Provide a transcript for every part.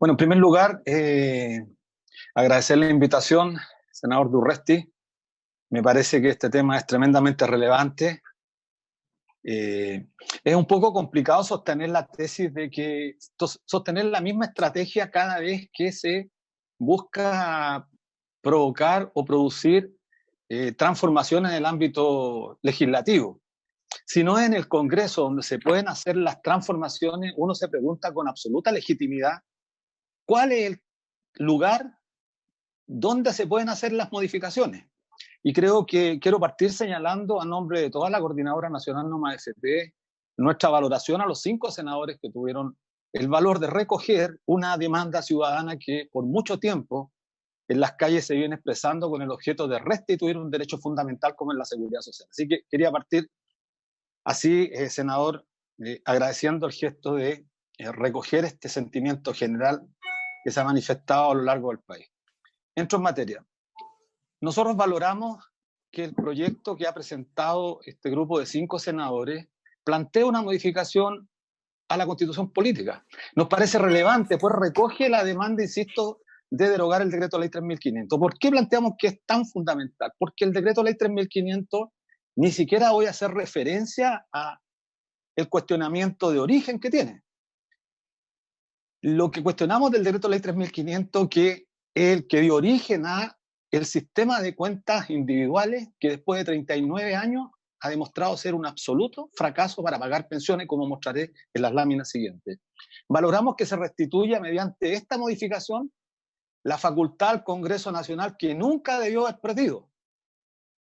Bueno, en primer lugar, agradecer la invitación, senador Durresti. Me parece que este tema es tremendamente relevante. Es un poco complicado sostener la tesis de que sostener la misma estrategia cada vez que se busca provocar o producir transformaciones en el ámbito legislativo. Si no es en el Congreso donde se pueden hacer las transformaciones, uno se pregunta con absoluta legitimidad cuál es el lugar donde se pueden hacer las modificaciones. Y creo que quiero partir señalando a nombre de toda la Coordinadora Nacional Noma FP nuestra valoración a los 5 senadores que tuvieron el valor de recoger una demanda ciudadana que por mucho tiempo en las calles se viene expresando con el objeto de restituir un derecho fundamental como es la seguridad social. Así que quería partir así, senador, agradeciendo el gesto de recoger este sentimiento general que se ha manifestado a lo largo del país. Entro en materia. Nosotros valoramos que el proyecto que ha presentado este grupo de 5 senadores plantea una modificación a la Constitución política. Nos parece relevante, pues recoge la demanda, insisto, de derogar el decreto ley 3500. ¿Por qué planteamos que es tan fundamental? Porque el decreto ley 3500 ni siquiera voy a hacer referencia a el cuestionamiento de origen que tiene. Lo que cuestionamos del decreto ley 3500 que es el que dio origen a el sistema de cuentas individuales que después de 39 años ha demostrado ser un absoluto fracaso para pagar pensiones, como mostraré en las láminas siguientes. Valoramos que se restituya mediante esta modificación la facultad al Congreso Nacional que nunca debió haber perdido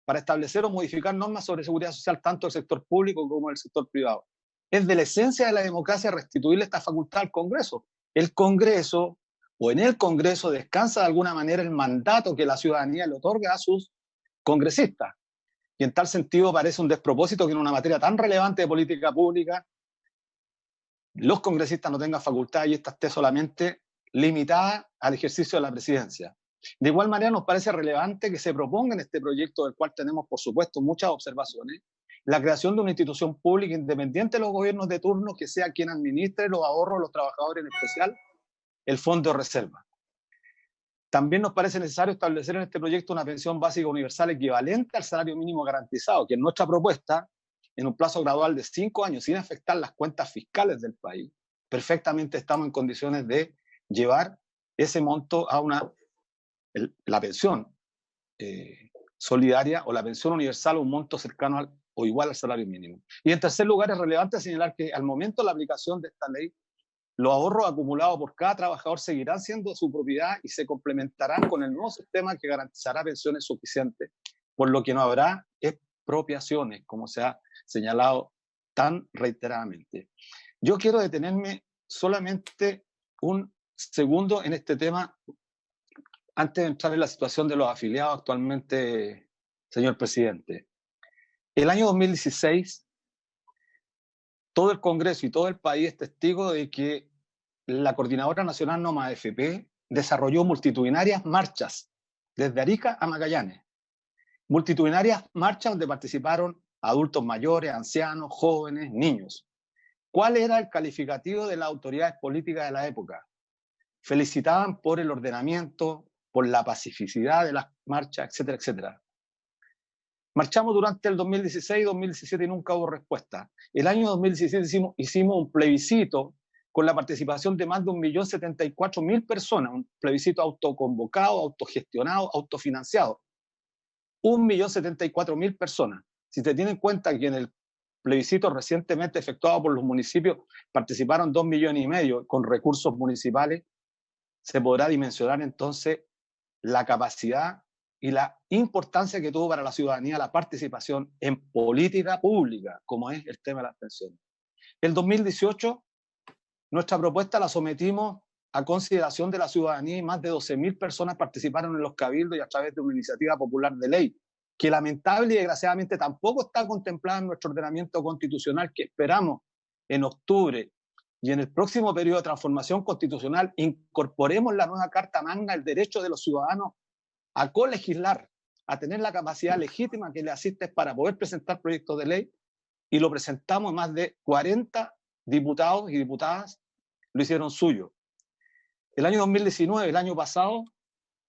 para establecer o modificar normas sobre seguridad social tanto del sector público como del sector privado. Es de la esencia de la democracia restituirle esta facultad al Congreso. El Congreso o en el Congreso descansa de alguna manera el mandato que la ciudadanía le otorga a sus congresistas. Y en tal sentido parece un despropósito que en una materia tan relevante de política pública los congresistas no tengan facultad y esta esté solamente limitada al ejercicio de la presidencia. De igual manera nos parece relevante que se proponga en este proyecto, del cual tenemos por supuesto muchas observaciones, la creación de una institución pública independiente de los gobiernos de turno que sea quien administre los ahorros de los trabajadores, en especial el fondo de reserva. También nos parece necesario establecer en este proyecto una pensión básica universal equivalente al salario mínimo garantizado, que en nuestra propuesta, en un plazo gradual de 5 años, sin afectar las cuentas fiscales del país, perfectamente estamos en condiciones de llevar ese monto a la pensión solidaria o la pensión universal, un monto cercano al, o igual al salario mínimo. Y en tercer lugar, es relevante señalar que al momento de la aplicación de esta ley, los ahorros acumulados por cada trabajador seguirán siendo su propiedad y se complementarán con el nuevo sistema que garantizará pensiones suficientes, por lo que no habrá expropiaciones, como se ha señalado tan reiteradamente. Yo quiero detenerme solamente un segundo en este tema, antes de entrar en la situación de los afiliados actualmente, señor presidente. El año 2016, todo el Congreso y todo el país es testigo de que la Coordinadora Nacional Noma FP desarrolló multitudinarias marchas desde Arica a Magallanes. Multitudinarias marchas donde participaron adultos mayores, ancianos, jóvenes, niños. ¿Cuál era el calificativo de las autoridades políticas de la época? Felicitaban por el ordenamiento, por la pacificidad de las marchas, etcétera, etcétera. Marchamos durante el 2016 y 2017 y nunca hubo respuesta. El año 2017 hicimos un plebiscito con la participación de más de 1.074.000 personas, un plebiscito autoconvocado, autogestionado, autofinanciado. 1.074.000 personas. Si se tiene en cuenta que en el plebiscito recientemente efectuado por los municipios participaron 2,5 millones con recursos municipales, se podrá dimensionar entonces la capacidad y la importancia que tuvo para la ciudadanía la participación en política pública, como es el tema de las pensiones. El 2018, nuestra propuesta la sometimos a consideración de la ciudadanía y más de 12.000 personas participaron en los cabildos y a través de una iniciativa popular de ley, que lamentable y desgraciadamente tampoco está contemplada en nuestro ordenamiento constitucional, que esperamos en octubre y en el próximo periodo de transformación constitucional incorporemos la nueva Carta Magna, el derecho de los ciudadanos a colegislar, a tener la capacidad legítima que le asiste para poder presentar proyectos de ley, y lo presentamos más de 40 diputados y diputadas, lo hicieron suyo. El año 2019, el año pasado,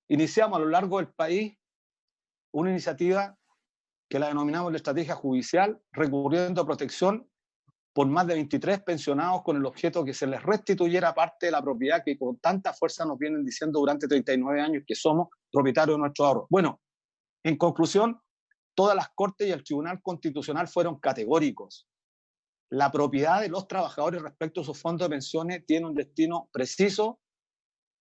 iniciamos a lo largo del país una iniciativa que la denominamos la estrategia judicial, recurriendo a protección por más de 23 pensionados con el objeto que se les restituyera parte de la propiedad que con tanta fuerza nos vienen diciendo durante 39 años que somos propietarios de nuestro ahorro. Bueno, en conclusión, todas las Cortes y el Tribunal Constitucional fueron categóricos. La propiedad de los trabajadores respecto a sus fondos de pensiones tiene un destino preciso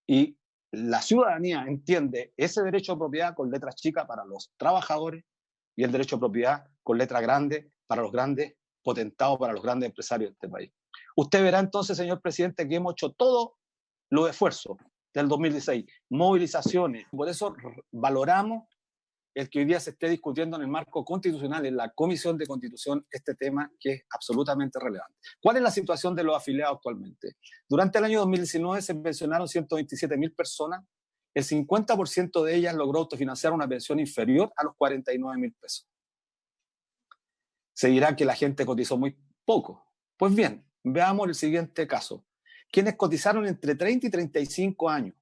y la ciudadanía entiende ese derecho a propiedad con letras chicas para los trabajadores y el derecho a propiedad con letra grande para los grandes potentados, para los grandes empresarios de este país. Usted verá entonces, señor presidente, que hemos hecho todo los esfuerzos del 2016, movilizaciones. Por eso valoramos el que hoy día se esté discutiendo en el marco constitucional, en la Comisión de Constitución, este tema que es absolutamente relevante. ¿Cuál es la situación de los afiliados actualmente? Durante el año 2019 se pensionaron 127.000 personas, el 50% de ellas logró autofinanciar una pensión inferior a los 49.000 pesos. Se dirá que la gente cotizó muy poco. Pues bien, veamos el siguiente caso. Quienes cotizaron entre 30 y 35 años,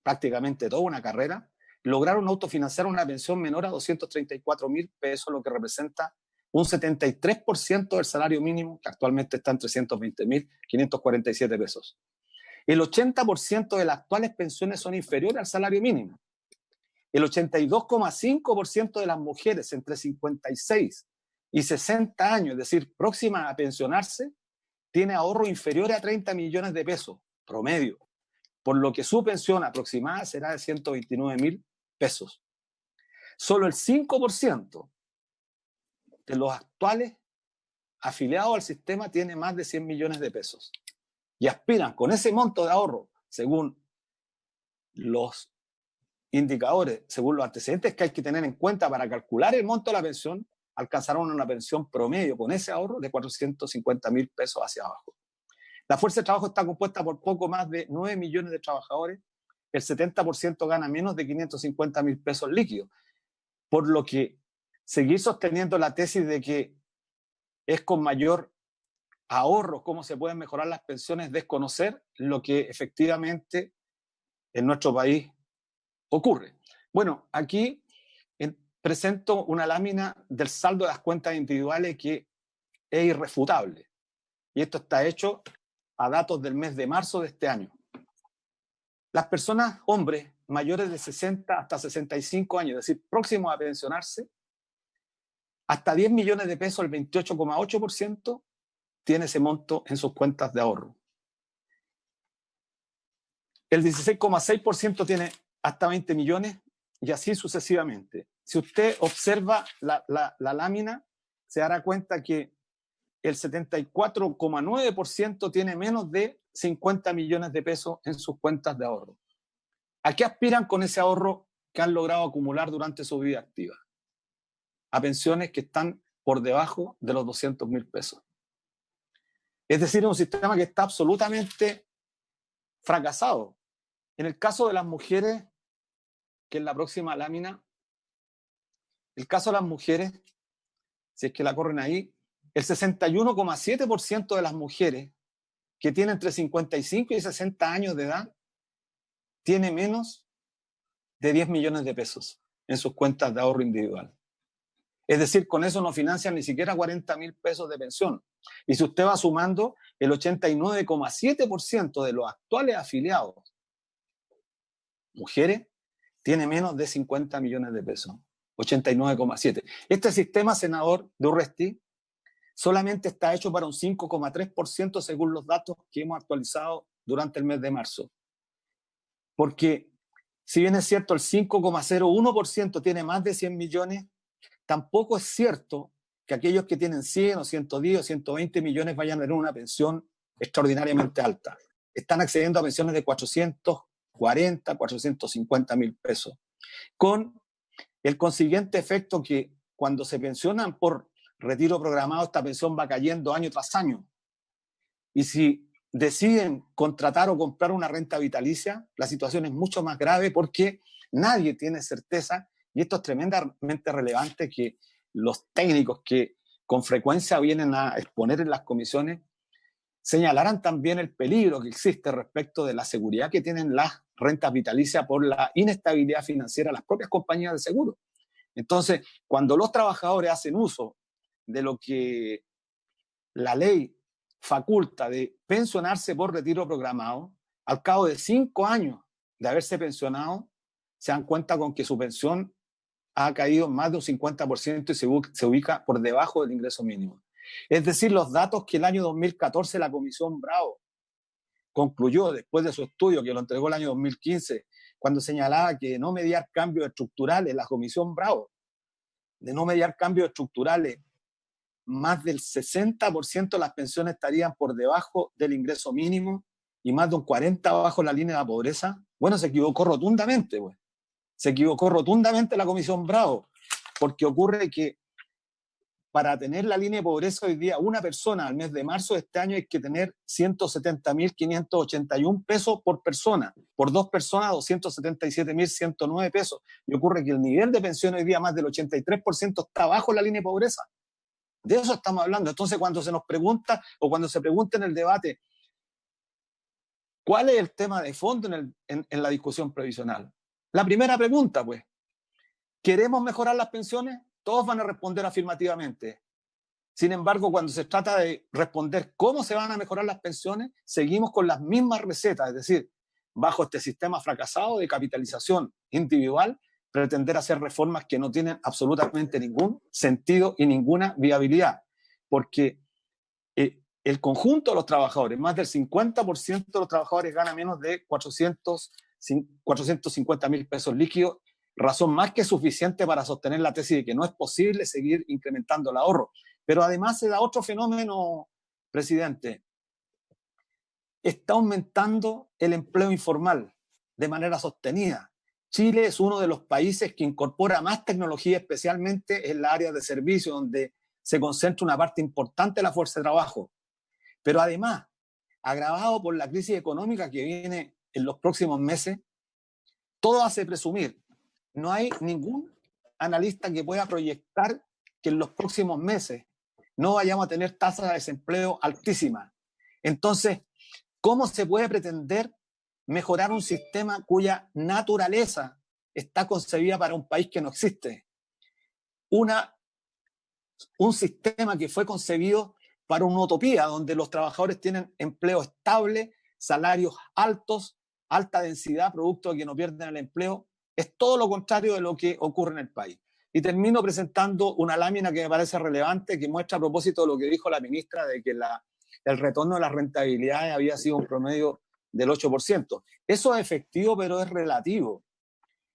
prácticamente toda una carrera, lograron autofinanciar una pensión menor a 234.000 pesos, lo que representa un 73% del salario mínimo, que actualmente está en 320.547 pesos. El 80% de las actuales pensiones son inferiores al salario mínimo. El 82,5% de las mujeres entre 56 y 60 años, es decir, próximas a pensionarse, tiene ahorro inferior a 30 millones de pesos, promedio, por lo que su pensión aproximada será de 129.000 pesos. Solo el 5% de los actuales afiliados al sistema tiene más de 100 millones de pesos y aspiran con ese monto de ahorro, según los indicadores, según los antecedentes que hay que tener en cuenta para calcular el monto de la pensión, alcanzarán una pensión promedio con ese ahorro de 450.000 pesos hacia abajo. La fuerza de trabajo está compuesta por poco más de 9 millones de trabajadores. El 70% gana menos de 550.000 pesos líquidos, por lo que seguir sosteniendo la tesis de que es con mayor ahorro cómo se pueden mejorar las pensiones, desconocer lo que efectivamente en nuestro país ocurre. Bueno, aquí presento una lámina del saldo de las cuentas individuales que es irrefutable. Y esto está hecho a datos del mes de marzo de este año. Las personas, hombres, mayores de 60 hasta 65 años, es decir, próximos a pensionarse, hasta 10 millones de pesos, el 28,8%, tiene ese monto en sus cuentas de ahorro. El 16,6% tiene hasta 20 millones y así sucesivamente. Si usted observa la lámina, se dará cuenta que el 74,9% tiene menos de 50 millones de pesos en sus cuentas de ahorro. ¿A qué aspiran con ese ahorro que han logrado acumular durante su vida activa? A pensiones que están por debajo de los 200.000 pesos. Es decir, un sistema que está absolutamente fracasado. En el caso de las mujeres, que es la próxima lámina, el caso de las mujeres, si es que la corren ahí, el 61,7% de las mujeres que tienen entre 55 y 60 años de edad tiene menos de 10 millones de pesos en sus cuentas de ahorro individual. Es decir, con eso no financian ni siquiera 40.000 pesos de pensión. Y si usted va sumando, el 89,7% de los actuales afiliados, mujeres, tiene menos de 50 millones de pesos. 89,7%. Este sistema, senador Durresti, solamente está hecho para un 5,3% según los datos que hemos actualizado durante el mes de marzo. Porque si bien es cierto el 5,01% tiene más de 100 millones, tampoco es cierto que aquellos que tienen 100 o 110 o 120 millones vayan a tener una pensión extraordinariamente alta. Están accediendo a pensiones de 440, 450 mil pesos, con el consiguiente efecto que cuando se pensionan por retiro programado, esta pensión va cayendo año tras año. Y si deciden contratar o comprar una renta vitalicia, la situación es mucho más grave porque nadie tiene certeza, y esto es tremendamente relevante, que los técnicos que con frecuencia vienen a exponer en las comisiones señalaran también el peligro que existe respecto de la seguridad que tienen las rentas vitalicias por la inestabilidad financiera de las propias compañías de seguro. Entonces, cuando los trabajadores hacen uso de lo que la ley faculta de pensionarse por retiro programado, al cabo de 5 años de haberse pensionado, se dan cuenta con que su pensión ha caído más de un 50% y se ubica por debajo del ingreso mínimo. Es decir, los datos que el año 2014 la Comisión Bravo concluyó después de su estudio, que lo entregó el año 2015, cuando señalaba que de no mediar cambios estructurales, la Comisión Bravo, de no mediar cambios estructurales, más del 60% de las pensiones estarían por debajo del ingreso mínimo y más de un 40% bajo la línea de la pobreza. Bueno, se equivocó rotundamente, pues. Se equivocó rotundamente la Comisión Bravo, porque ocurre que para tener la línea de pobreza hoy día, una persona al mes de marzo de este año hay que tener 170.581 pesos por persona. Por 2 personas, 277.109 pesos. Y ocurre que el nivel de pensión hoy día, más del 83%, está bajo la línea de pobreza. De eso estamos hablando. Entonces, cuando se nos pregunta, o cuando se pregunta en el debate, ¿cuál es el tema de fondo en la discusión previsional? La primera pregunta, pues, ¿queremos mejorar las pensiones? Todos van a responder afirmativamente. Sin embargo, cuando se trata de responder cómo se van a mejorar las pensiones, seguimos con las mismas recetas, es decir, bajo este sistema fracasado de capitalización individual, pretender hacer reformas que no tienen absolutamente ningún sentido y ninguna viabilidad, porque el conjunto de los trabajadores, más del 50% de los trabajadores gana menos de 450.000 pesos líquidos, razón más que suficiente para sostener la tesis de que no es posible seguir incrementando el ahorro. Pero además se da otro fenómeno, presidente. Está aumentando el empleo informal de manera sostenida. Chile es uno de los países que incorpora más tecnología, especialmente en la área de servicio, donde se concentra una parte importante de la fuerza de trabajo. Pero además, agravado por la crisis económica que viene en los próximos meses, todo hace presumir. No hay ningún analista que pueda proyectar que en los próximos meses no vayamos a tener tasas de desempleo altísimas. Entonces, ¿cómo se puede pretender mejorar un sistema cuya naturaleza está concebida para un país que no existe? Un sistema que fue concebido para una utopía, donde los trabajadores tienen empleo estable, salarios altos, alta densidad, producto de que no pierden el empleo. Es todo lo contrario de lo que ocurre en el país. Y termino presentando una lámina que me parece relevante, que muestra a propósito de lo que dijo la ministra, de que el retorno de las rentabilidades había sido un promedio del 8%. Eso es efectivo, pero es relativo.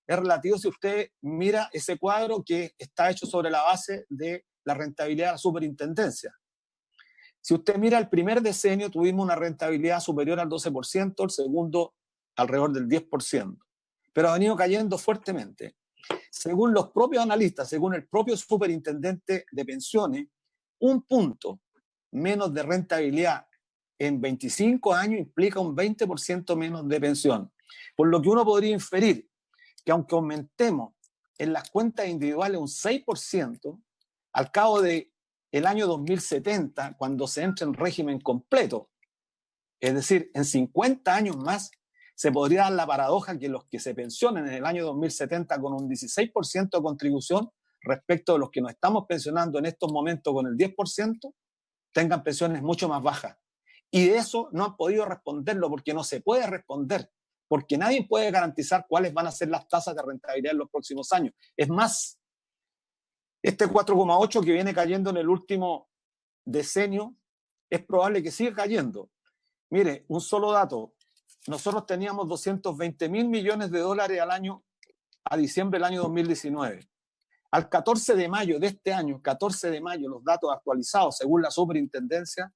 Es relativo si usted mira ese cuadro que está hecho sobre la base de la rentabilidad de la superintendencia. Si usted mira el primer decenio, tuvimos una rentabilidad superior al 12%, el segundo alrededor del 10%, pero ha venido cayendo fuertemente. Según los propios analistas, según el propio superintendente de pensiones, un punto menos de rentabilidad en 25 años implica un 20% menos de pensión. Por lo que uno podría inferir que aunque aumentemos en las cuentas individuales un 6%, al cabo de el año 2070, cuando se entre en régimen completo, es decir, en 50 años más, se podría dar la paradoja que los que se pensionen en el año 2070 con un 16% de contribución respecto de los que nos estamos pensionando en estos momentos con el 10%, tengan pensiones mucho más bajas. Y de eso no han podido responderlo porque no se puede responder, porque nadie puede garantizar cuáles van a ser las tasas de rentabilidad en los próximos años. Es más, este 4,8 que viene cayendo en el último decenio, es probable que siga cayendo. Mire, un solo dato. Nosotros teníamos 220.000 millones de dólares al año, a diciembre del año 2019. Al 14 de mayo de este año, 14 de mayo, los datos actualizados según la superintendencia,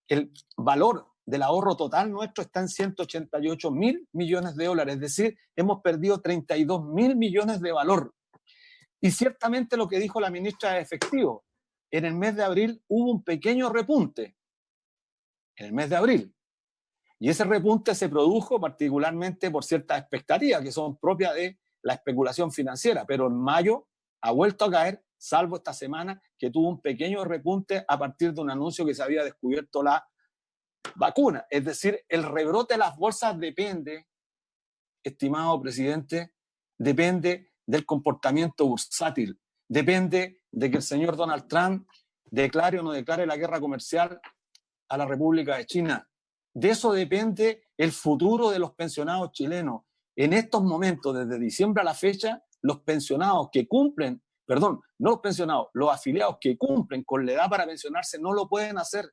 el valor del ahorro total nuestro está en 188.000 millones de dólares. Es decir, hemos perdido 32.000 millones de valor. Y ciertamente lo que dijo la ministra es efectivo. En el mes de abril hubo un pequeño repunte. En el mes de abril. Y ese repunte se produjo particularmente por ciertas expectativas que son propias de la especulación financiera. Pero en mayo ha vuelto a caer, salvo esta semana, que tuvo un pequeño repunte a partir de un anuncio que se había descubierto la vacuna. Es decir, el rebrote de las bolsas depende, estimado presidente, depende del comportamiento bursátil, depende de que el señor Donald Trump declare o no declare la guerra comercial a la República de China. De eso depende el futuro de los pensionados chilenos. En estos momentos, desde diciembre a la fecha, los pensionados que cumplen, perdón, no los pensionados, los afiliados que cumplen con la edad para pensionarse no lo pueden hacer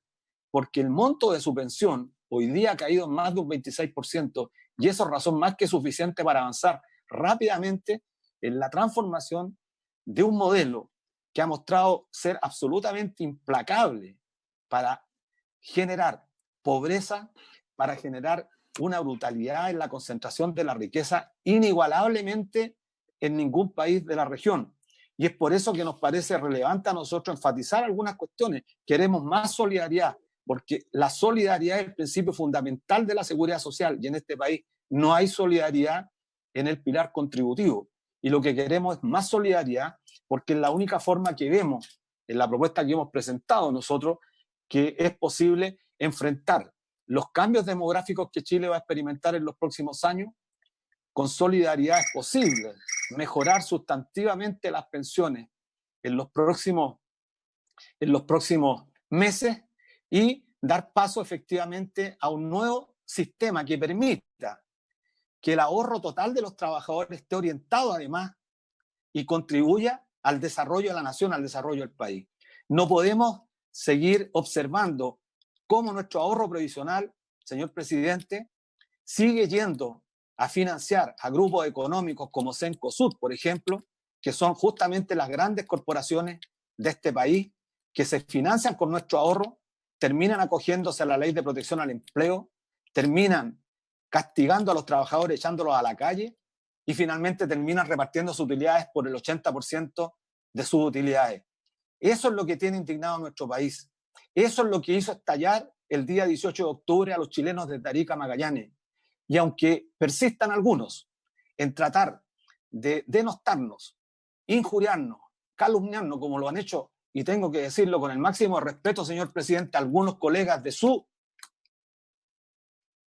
porque el monto de su pensión hoy día ha caído en más de un 26% y eso es razón más que suficiente para avanzar rápidamente en la transformación de un modelo que ha mostrado ser absolutamente implacable para generar pobreza, para generar una brutalidad en la concentración de la riqueza inigualablemente en ningún país de la región. Y es por eso que nos parece relevante a nosotros enfatizar algunas cuestiones. Queremos más solidaridad, porque la solidaridad es el principio fundamental de la seguridad social y en este país no hay solidaridad en el pilar contributivo. Y lo que queremos es más solidaridad porque es la única forma que vemos en la propuesta que hemos presentado nosotros que es posible enfrentar los cambios demográficos que Chile va a experimentar en los próximos años. Con solidaridad es posible mejorar sustantivamente las pensiones en los próximos meses y dar paso efectivamente a un nuevo sistema que permita que el ahorro total de los trabajadores esté orientado además y contribuya al desarrollo de la nación, al desarrollo del país. No podemos seguir observando cómo nuestro ahorro previsional, señor presidente, sigue yendo a financiar a grupos económicos como Cencosud, por ejemplo, que son justamente las grandes corporaciones de este país que se financian con nuestro ahorro, terminan acogiéndose a la ley de protección al empleo, terminan castigando a los trabajadores, echándolos a la calle y finalmente terminan repartiendo sus utilidades por el 80% de sus utilidades. Eso es lo que tiene indignado a nuestro país. Eso es lo que hizo estallar el día 18 de octubre a los chilenos de Arica a Magallanes. Y aunque persistan algunos en tratar de denostarnos, injuriarnos, calumniarnos, como lo han hecho, y tengo que decirlo con el máximo respeto, señor presidente, algunos colegas de su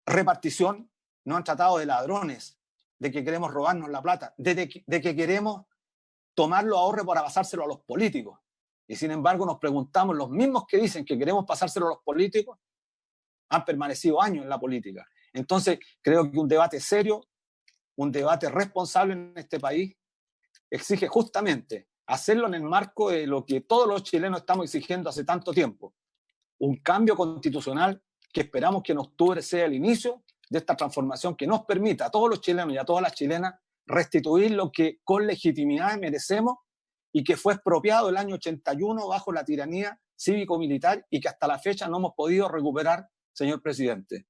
repartición nos han tratado de ladrones, de que queremos robarnos la plata, de que queremos tomar los ahorros para pasárselo a los políticos. Y sin embargo nos preguntamos, los mismos que dicen que queremos pasárselo a los políticos han permanecido años en la política. Entonces creo que un debate serio, un debate responsable en este país exige justamente hacerlo en el marco de lo que todos los chilenos estamos exigiendo hace tanto tiempo, un cambio constitucional que esperamos que en octubre sea el inicio de esta transformación que nos permita a todos los chilenos y a todas las chilenas restituir lo que con legitimidad merecemos y que fue expropiado el año 81 bajo la tiranía cívico-militar y que hasta la fecha no hemos podido recuperar, señor presidente.